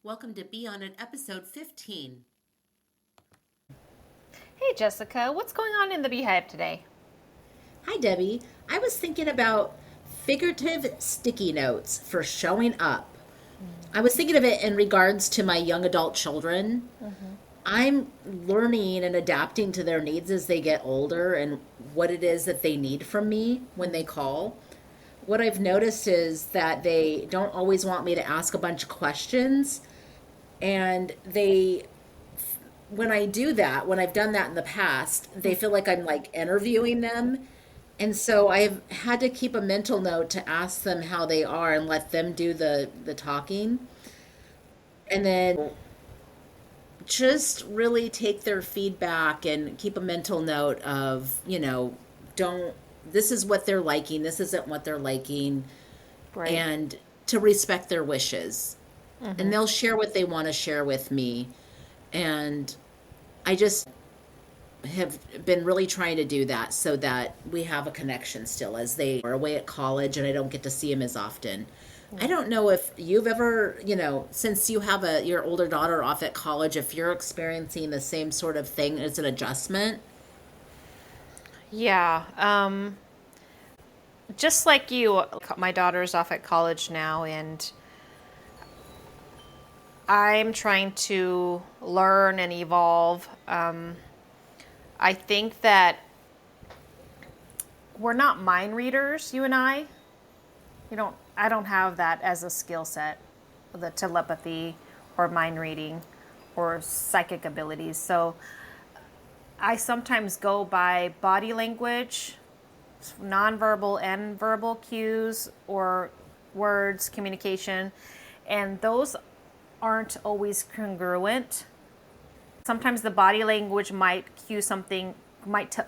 Welcome to Be On It, episode 15. Hey Jessica, what's going on in the Beehive today? Hi, Debbie. I was thinking about figurative sticky notes for showing up. I was thinking of it in regards to my young adult children. Mm-hmm. I'm learning and adapting to their needs as they get older and what it is that they need from me when they call. What I've noticed is that they don't always want me to ask a bunch of questions, and when I do that, when I've done that in the past, they feel like I'm like interviewing them. And so I've had to keep a mental note to ask them how they are and let them do the talking. And then just really take their feedback and keep a mental note of, don't, this is what they're liking, this isn't what they're liking, Right. and to respect their wishes. Mm-hmm. And they'll share what they want to share with me. And I just have been really trying to do that so that we have a connection still as they are away at college and I don't get to see them as often. I don't know if you've ever, since you have your older daughter off at college, if you're experiencing the same sort of thing as an adjustment. Yeah. Just like you, my daughter's off at college now, and I'm trying to learn and evolve. I think that we're not mind readers, you and I. I don't have that as a skill set, the telepathy or mind reading or psychic abilities. So I sometimes go by body language, nonverbal and verbal cues, or words, communication, and those aren't always congruent. Sometimes the body language might cue something,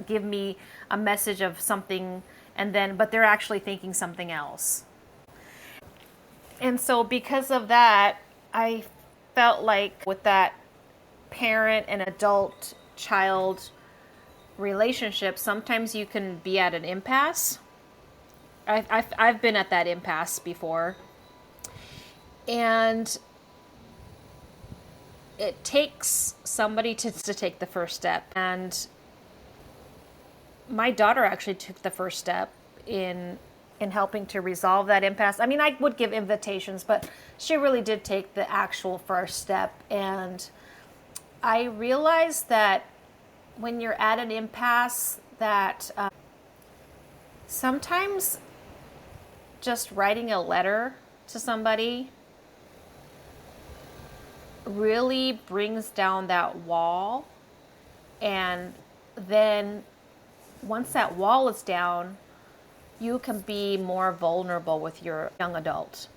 give me a message of something, but they're actually thinking something else. And so, because of that, I felt like with that parent and adult child relationship, sometimes you can be at an impasse. I've been at that impasse before. And it takes somebody to take the first step. And my daughter actually took the first step in helping to resolve that impasse. I mean, I would give invitations, but she really did take the actual first step. And I realized that when you're at an impasse, that sometimes just writing a letter to somebody really brings down that wall. And then once that wall is down, you can be more vulnerable with your young adult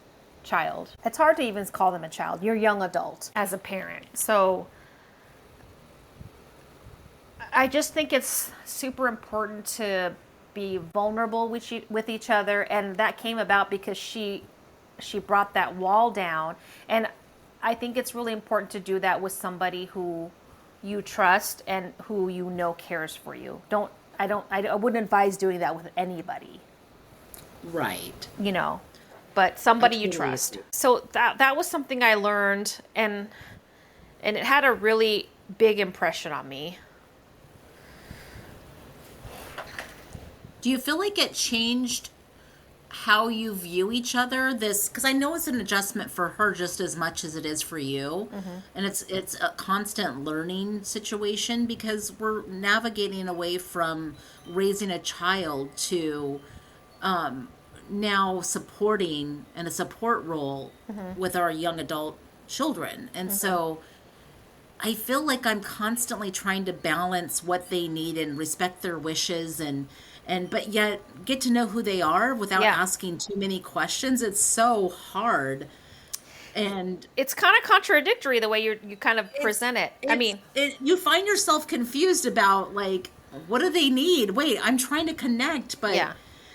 child. It's hard to even call them a child, your young adult as a parent. So I just think it's super important to be vulnerable with each other, and that came about because she brought that wall down, and I think it's really important to do that with somebody who you trust and who you know cares for you. I wouldn't advise doing that with anybody, Right. but I somebody you totally trust. agree. So that was something I learned, and it had a really big impression on me. Do you feel like it changed how you view each other? This, because I know it's an adjustment for her just as much as it is for you, and it's a constant learning situation because we're navigating away from raising a child to now supporting and a support role with our young adult children, and so I feel like I'm constantly trying to balance what they need and respect their wishes and but yet get to know who they are without Yeah. asking too many questions. It's so hard. And It's kind of contradictory the way you kind of it's present it. I it's mean, you find yourself confused about like what do they need? Wait, I'm trying to connect, but yeah.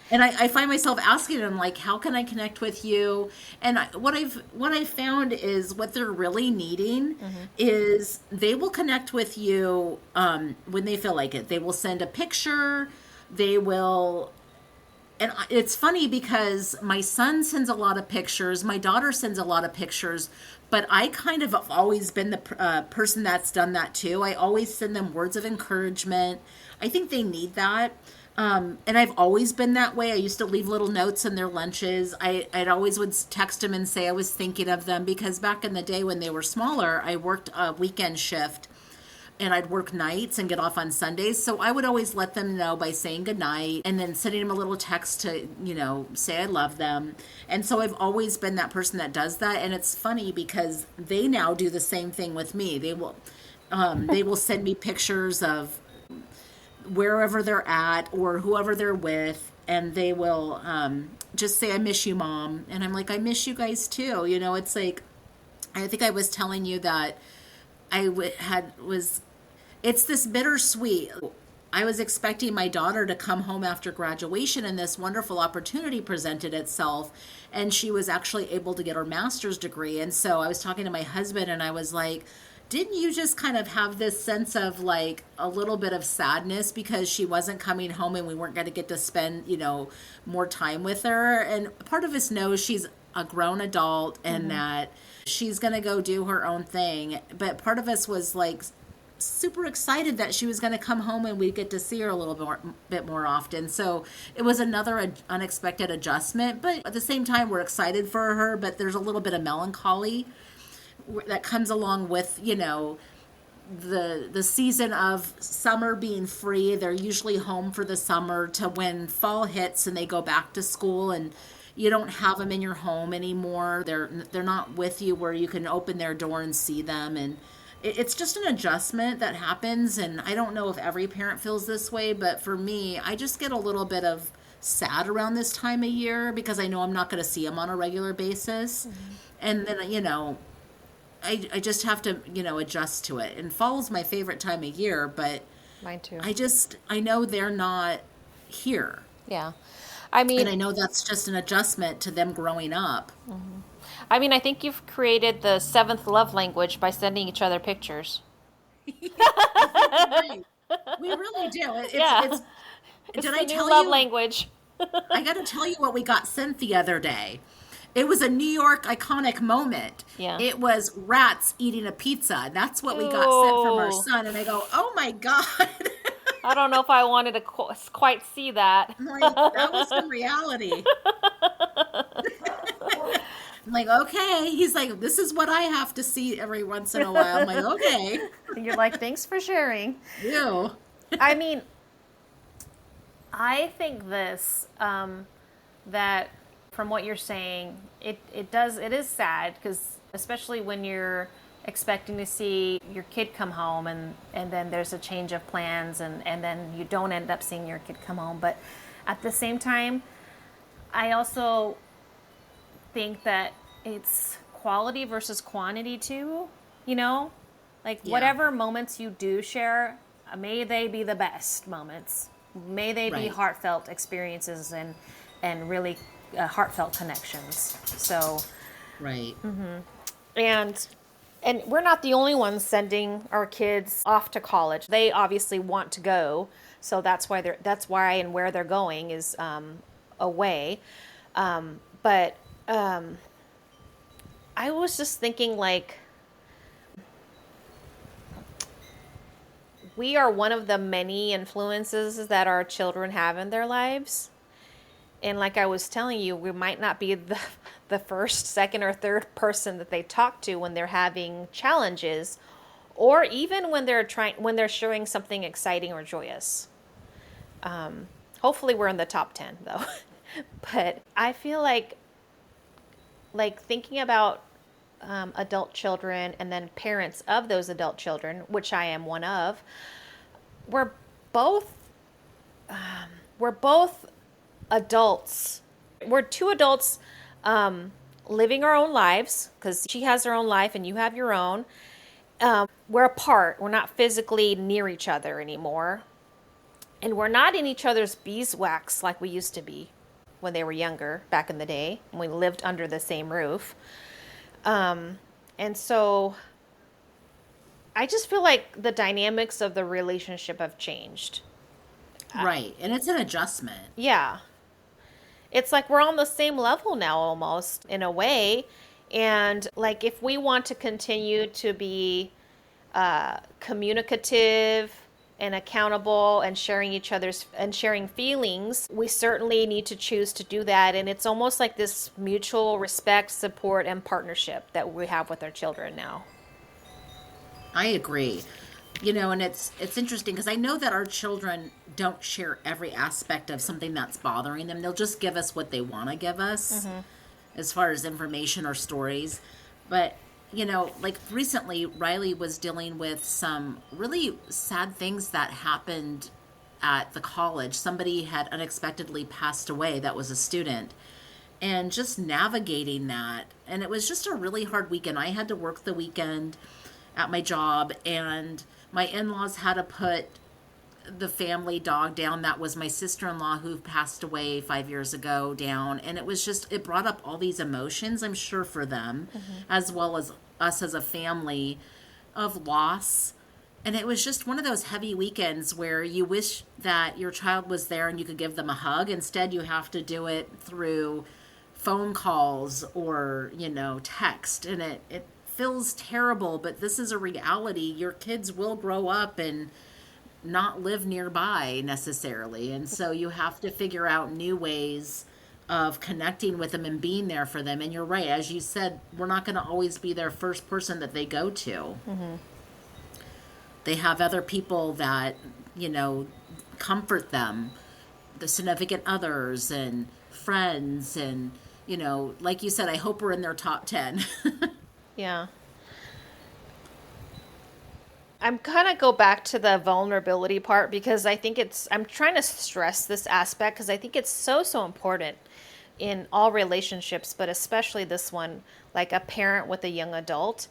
and I find myself asking them like, how can I connect with you? And what I've found is what they're really needing is they will connect with you when they feel like it. They will send a picture. They will, and it's funny because my son sends a lot of pictures, my daughter sends a lot of pictures, But I kind of have always been the person that's done that too. I always send them words of encouragement. I think they need that. And I've always been that way. I used to leave little notes in their lunches. I'd always would text them and say I was thinking of them, because back in the day when they were smaller, I worked a weekend shift and I'd work nights and get off on Sundays. So I would always let them know by saying goodnight and then sending them a little text to, say I love them. And so I've always been that person that does that. And it's funny because they now do the same thing with me. They will send me pictures of wherever they're at or whoever they're with. And they will just say, I miss you, Mom. And I'm like, I miss you guys too. It's like, I think I was telling you that it's this bittersweet. I was expecting my daughter to come home after graduation, and this wonderful opportunity presented itself, and she was actually able to get her master's degree. And so I was talking to my husband and I was like, didn't you just kind of have this sense of like a little bit of sadness because she wasn't coming home and we weren't going to get to spend, more time with her? And part of us knows she's a grown adult and that she's going to go do her own thing. But part of us was like super excited that she was going to come home and we'd get to see her a little bit more often. So it was another unexpected adjustment, but at the same time we're excited for her, but there's a little bit of melancholy that comes along with, the season of summer being free. They're usually home for the summer to when fall hits and they go back to school, and you don't have them in your home anymore. They're not with you where you can open their door and see them. And it's just an adjustment that happens. And I don't know if every parent feels this way, but for me, I just get a little bit of sad around this time of year because I know I'm not going to see them on a regular basis. And then, I just have to, adjust to it. And fall's my favorite time of year, but Mine too. I know they're not here. Yeah. I mean, And I know that's just an adjustment to them growing up. I think you've created the seventh love language by sending each other pictures. Right. We really do. Yeah. Did the I new tell love you? language. I got to tell you what we got sent the other day. It was a New York iconic moment. Yeah. It was rats eating a pizza. That's what we got sent from our Ooh. son. And I go, oh my God. I don't know if I wanted to quite see that. I'm like, that was the reality. I'm like, okay. He's like, this is what I have to see every once in a while. I'm like, okay. You're like, thanks for sharing. Ew. I mean, I think this, that from what you're saying, it is sad because especially when you're expecting to see your kid come home and then there's a change of plans and then you don't end up seeing your kid come home. But at the same time, I also think that it's quality versus quantity too, like Yeah. whatever moments you do share, may they be the best moments. May they be Right. heartfelt experiences and really heartfelt connections. So, Right. and we're not the only ones sending our kids off to college. They obviously want to go, so that's why and where they're going is away. But I was just thinking, like, we are one of the many influences that our children have in their lives. And like I was telling you, we might not be the first, second, or third person that they talk to when they're having challenges, or even when they're showing something exciting or joyous. Hopefully we're in the top 10 though. But I feel like thinking about adult children and then parents of those adult children, which I am one of, we're both adults. We're two adults living our own lives because she has her own life and you have your own. We're apart. We're not physically near each other anymore. And we're not in each other's beeswax like we used to be when they were younger, back in the day, when we lived under the same roof. And so I just feel like the dynamics of the relationship have changed. Right. And it's an adjustment. Yeah. It's like we're on the same level now almost in a way. And like, if we want to continue to be communicative and accountable and sharing feelings, we certainly need to choose to do that. And it's almost like this mutual respect, support, and partnership that we have with our children now. I agree. And it's interesting because I know that our children don't share every aspect of something that's bothering them. They'll just give us what they want to give us as far as information or stories. But, like recently, Riley was dealing with some really sad things that happened at the college. Somebody had unexpectedly passed away that was a student. And just navigating that. And it was just a really hard weekend. I had to work the weekend at my job, and my in-laws had to put the family dog down. That was my sister-in-law who passed away 5 years ago down. And it brought up all these emotions, I'm sure, for them, as well as us as a family, of loss. And it was just one of those heavy weekends where you wish that your child was there and you could give them a hug. Instead, you have to do it through phone calls or, text. And it feels terrible, but this is a reality. Your kids will grow up and not live nearby necessarily. And so you have to figure out new ways of connecting with them and being there for them. And you're right, as you said, we're not going to always be their first person that they go to. They have other people that, comfort them, the significant others and friends. And, like you said, I hope we're in their top 10. Yeah. I'm kind of go back to the vulnerability part because I'm trying to stress this aspect because I think it's so, so important in all relationships, but especially this one, like a parent with a young adult.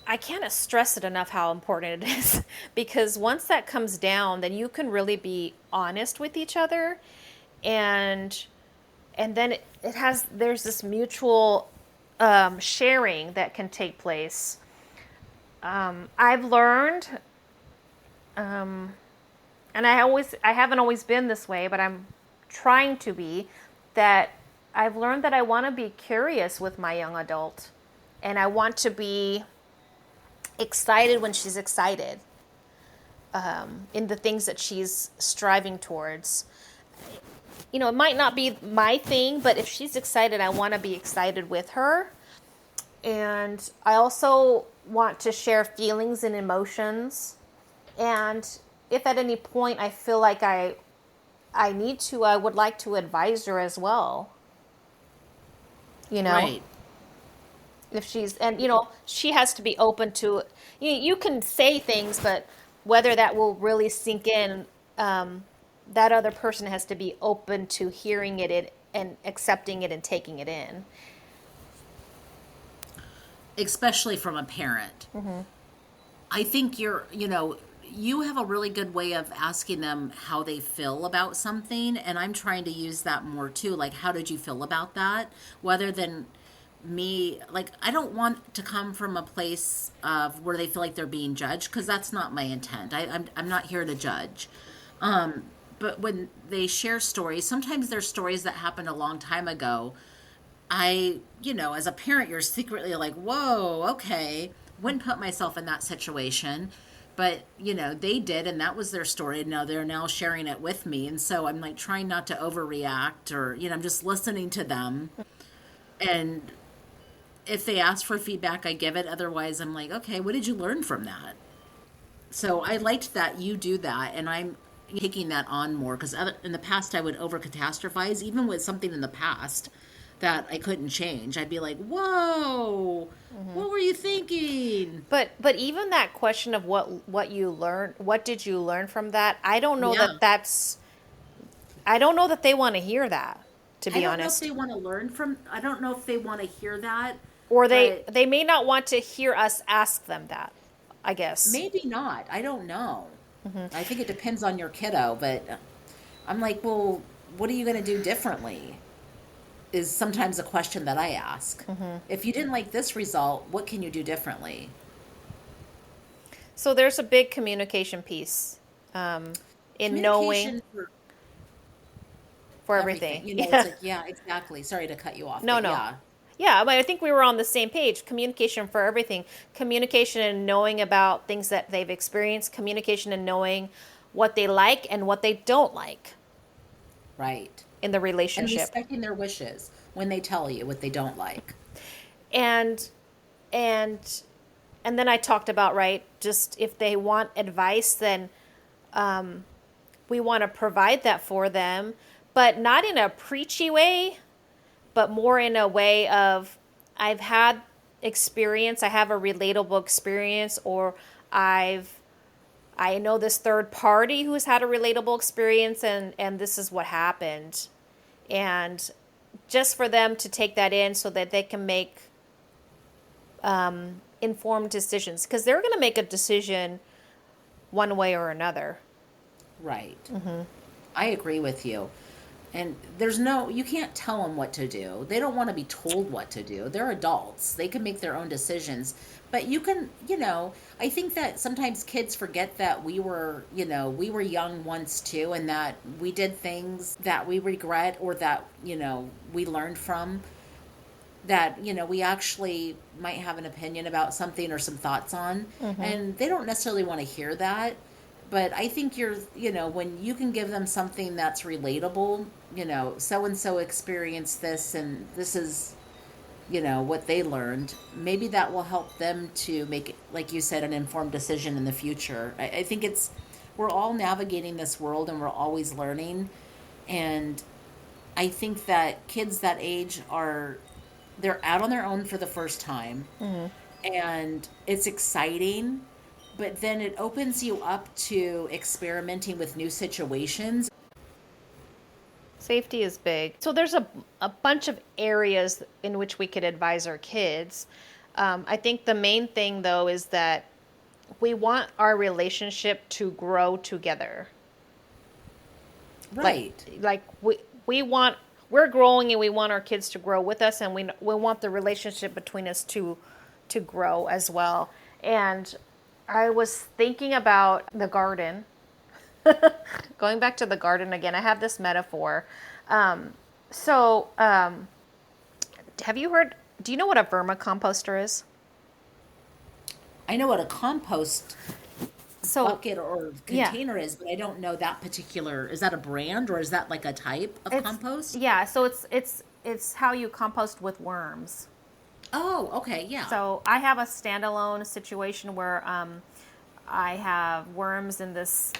I can't stress it enough how important it is because once that comes down, then you can really be honest with each other, and then there's this mutual sharing that can take place. I've learned, and I haven't always been this way, but I'm trying to be, that I've learned that I want to be curious with my young adult, and I want to be excited when she's excited, in the things that she's striving towards. It might not be my thing, but if she's excited, I want to be excited with her. And I also want to share feelings and emotions. And if at any point I feel like I need to, I would like to advise her as well. Right. If she has to be open to, you can say things, but whether that will really sink in, that other person has to be open to hearing it and accepting it and taking it in. Especially from a parent. I think you have a really good way of asking them how they feel about something. And I'm trying to use that more too. Like, how did you feel about that? Rather than me, like, I don't want to come from a place of where they feel like they're being judged, because that's not my intent. I'm not here to judge. But when they share stories, sometimes they're stories that happened a long time ago. As a parent, you're secretly like, whoa, okay, wouldn't put myself in that situation. But, they did, and that was their story. And now they're now sharing it with me. And so I'm like trying not to overreact, or, I'm just listening to them. And if they ask for feedback, I give it. Otherwise, I'm like, okay, what did you learn from that? So I liked that you do that. And I'm taking that on more, because in the past I would over catastrophize, even with something in the past that I couldn't change. I'd be like, whoa, what were you thinking? But even that question of what you learned, what did you learn from that? I don't know Yeah. I don't know that they want to hear that, to be I don't know if honest. they want to learn from, I don't know if they want to hear that, Or but they may not want to hear us ask them that, I guess. maybe not. I don't know. I think it depends on your kiddo, but I'm like, well, what are you going to do differently? Is sometimes a question that I ask. If you didn't like this result, what can you do differently? So there's a big communication piece, in knowing Communication for for everything. everything. It's Yeah. like, yeah, exactly. Sorry to cut you off, No, but no. yeah. Yeah, but I think we were on the same page. Communication for everything. Communication and knowing about things that they've experienced. Communication and knowing what they like and what they don't like Right. in the And relationship. respecting their wishes when they tell you what they don't like. And and and then I talked about, right, just if they want advice, then we want to provide that for them, but not in a preachy way, but more in a way of, I've had experience, I have a relatable experience, or I know this third party who's had a relatable experience, and this is what happened. And just for them to take that in so that they can make informed decisions, because they're going to make a decision one way or another. Right. I agree with you. And there's no, you can't tell them what to do. They don't want to be told what to do. They're adults. They can make their own decisions. But you can, I think that sometimes kids forget that we were young once too, and that we did things that we regret or that, we learned from, that, we actually might have an opinion about something or some thoughts on. And they don't necessarily want to hear that. But I think when you can give them something that's relatable, so and so experienced this and this is, what they learned, maybe that will help them to make, like you said, an informed decision in the future. I think we're all navigating this world and we're always learning. And I think that kids that age they're out on their own for the first time. And it's exciting, but then it opens you up to experimenting with new situations. Safety is big. So there's a bunch of areas in which we could advise our kids. I think the main thing, though, is that we want our relationship to grow together. Right. Like we're growing, and we want our kids to grow with us, and we want the relationship between us to grow as well. And I was thinking about the garden. Going back to the garden again, I have this metaphor. Have you heard, do you know what a vermicomposter is? I know what a compost So, bucket or yeah. container is, but I don't know that particular. Is that a brand or is that like a type of compost? Yeah, so it's how you compost with worms. Oh, okay, yeah. So I have a standalone situation where I have worms in this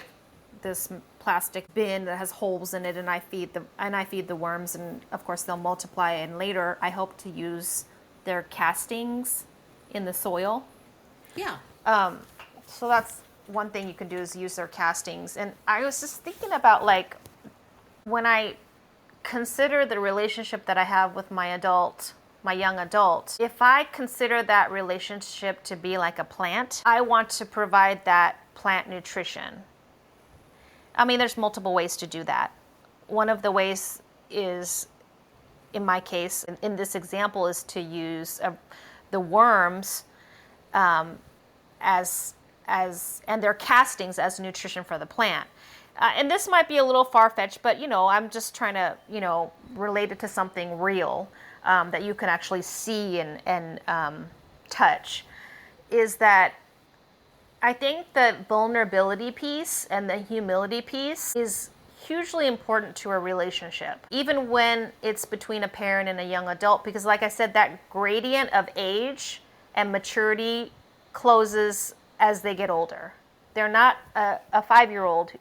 plastic bin that has holes in it, and I feed the worms, and of course they'll multiply. And later, I hope to use their castings in the soil. Yeah. So that's one thing you can do, is use their castings. And I was just thinking about, like, when I consider the relationship that I have with my young adult, if I consider that relationship to be like a plant, I want to provide that plant nutrition. I mean, there's multiple ways to do that. One of the ways is, in my case, in this example, is to use the worms as and their castings as nutrition for the plant. And this might be a little far-fetched, but I'm just trying to relate it to something real that you can actually see and touch. Is that I think the vulnerability piece and the humility piece is hugely important to a relationship, even when it's between a parent and a young adult, because like I said, that gradient of age and maturity closes as they get older. They're not a 5-year-old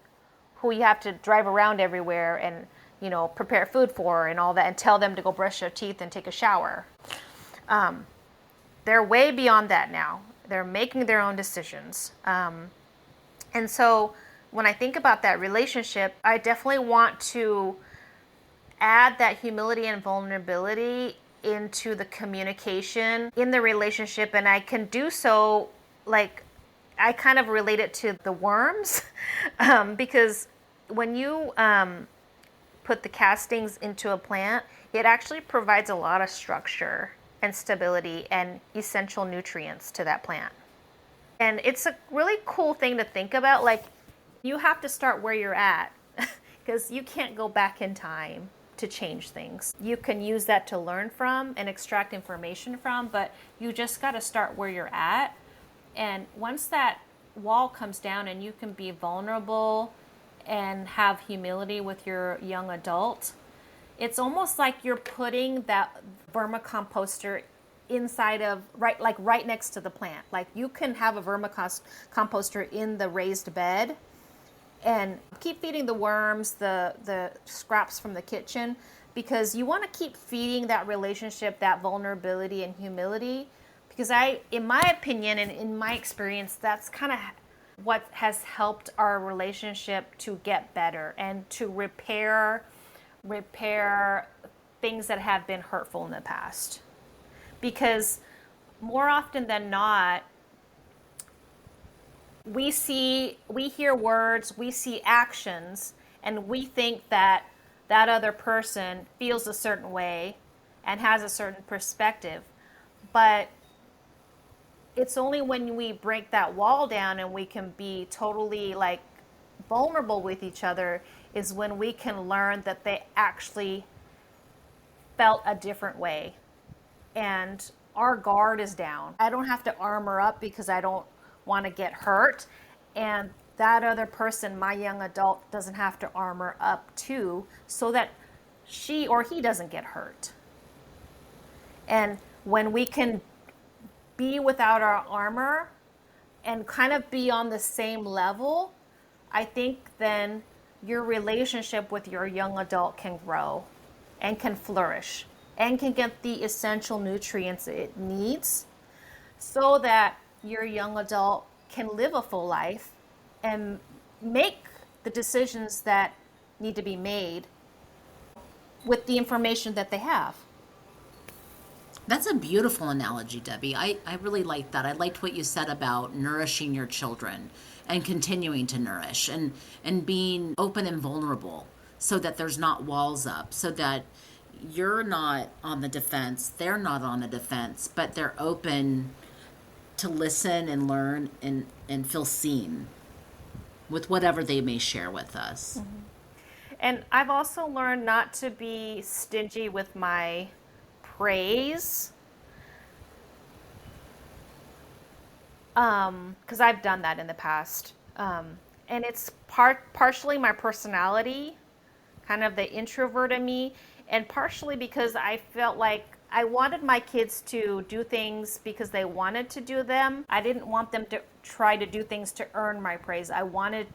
who you have to drive around everywhere and prepare food for and all that, and tell them to go brush their teeth and take a shower. They're way beyond that now. They're making their own decisions. And so when I think about that relationship, I definitely want to add that humility and vulnerability into the communication in the relationship. And I can do so, like, I kind of relate it to the worms because when you put the castings into a plant, it actually provides a lot of structure and stability and essential nutrients to that plant. And it's a really cool thing to think about. Like, you have to start where you're at because you can't go back in time. to change things. You can use that to learn from and extract information from, but you just got to start where you're at. And once that wall comes down and you can be vulnerable and have humility with your young adult, it's almost like you're putting that vermicomposter inside of right next to the plant. Like you can have a vermicomposter in the raised bed and keep feeding the worms, the scraps from the kitchen, because you want to keep feeding that relationship, that vulnerability and humility. Because in my opinion and in my experience, that's kind of what has helped our relationship to get better and to repair things that have been hurtful in the past. Because more often than not, we hear words, we see actions, and we think that that other person feels a certain way and has a certain perspective. But it's only when we break that wall down and we can be totally like vulnerable with each other is when we can learn that they actually felt a different way. And our guard is down. I don't have to armor up because I don't want to get hurt. And that other person, my young adult, doesn't have to armor up too, so that she or he doesn't get hurt. And when we can be without our armor and kind of be on the same level, I think then your relationship with your young adult can grow and can flourish and can get the essential nutrients it needs so that your young adult can live a full life and make the decisions that need to be made with the information that they have. That's a beautiful analogy, Debbie. I really like that. I liked what you said about nourishing your children and continuing to nourish and being open and vulnerable so that there's not walls up, so that you're not on the defense, they're not on the defense, but they're open to listen and learn and feel seen with whatever they may share with us. Mm-hmm. And I've also learned not to be stingy with my praise, because I've done that in the past, and it's partially my personality, kind of the introvert in me, and partially because I felt like I wanted my kids to do things because they wanted to do them. I didn't want them to try to do things to earn my praise. I wanted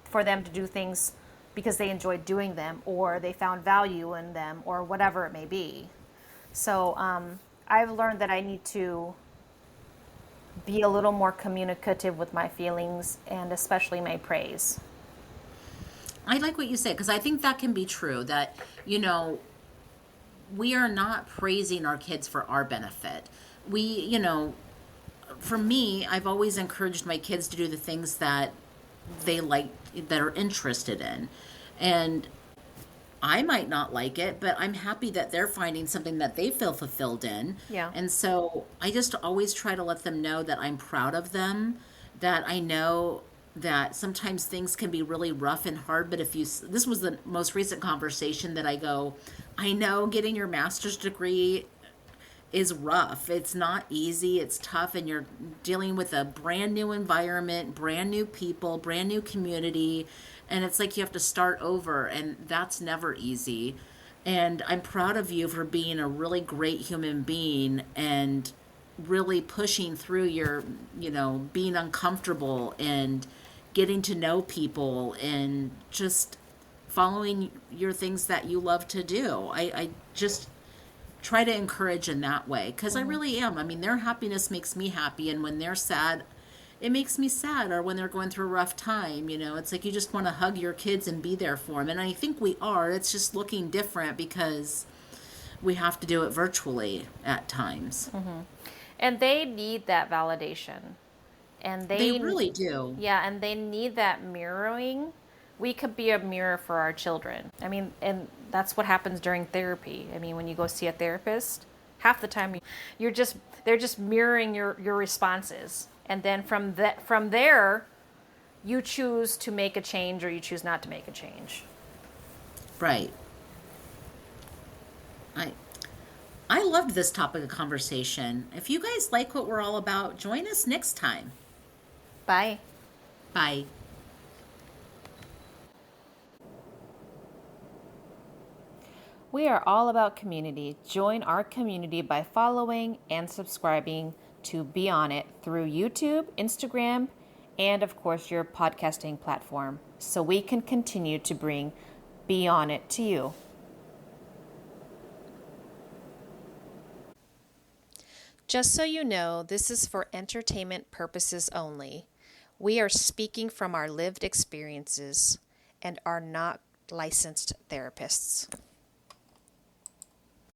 for them to do things because they enjoyed doing them or they found value in them or whatever it may be. So I've learned that I need to be a little more communicative with my feelings and especially my praise. I like what you said, because I think that can be true, that, we are not praising our kids for our benefit. For me, I've always encouraged my kids to do the things that they like, that are interested in. And I might not like it, but I'm happy that they're finding something that they feel fulfilled in. Yeah. And so I just always try to let them know that I'm proud of them, that I know that sometimes things can be really rough and hard, but this was the most recent conversation that I know getting your master's degree is rough. It's not easy. It's tough. And you're dealing with a brand new environment, brand new people, brand new community. And it's like you have to start over, and that's never easy. And I'm proud of you for being a really great human being and really pushing through your, being uncomfortable and getting to know people and just following your things that you love to do. I just try to encourage in that way, because I really am. I mean, their happiness makes me happy, and when they're sad, it makes me sad. Or when they're going through a rough time, it's like you just want to hug your kids and be there for them. And I think we are. It's just looking different because we have to do it virtually at times. Mm-hmm. And they need that validation. And they really do. Yeah, and they need that mirroring. We could be a mirror for our children. I mean, and that's what happens during therapy. I mean, when you go see a therapist, half the time they're just mirroring your responses. And then from there, you choose to make a change or you choose not to make a change. Right. I I loved this topic of conversation. If you guys like what we're all about, join us next time. Bye. Bye. We are all about community. Join our community by following and subscribing to Be On It through YouTube, Instagram, and of course your podcasting platform so we can continue to bring Be On It to you. Just so you know, this is for entertainment purposes only. We are speaking from our lived experiences and are not licensed therapists.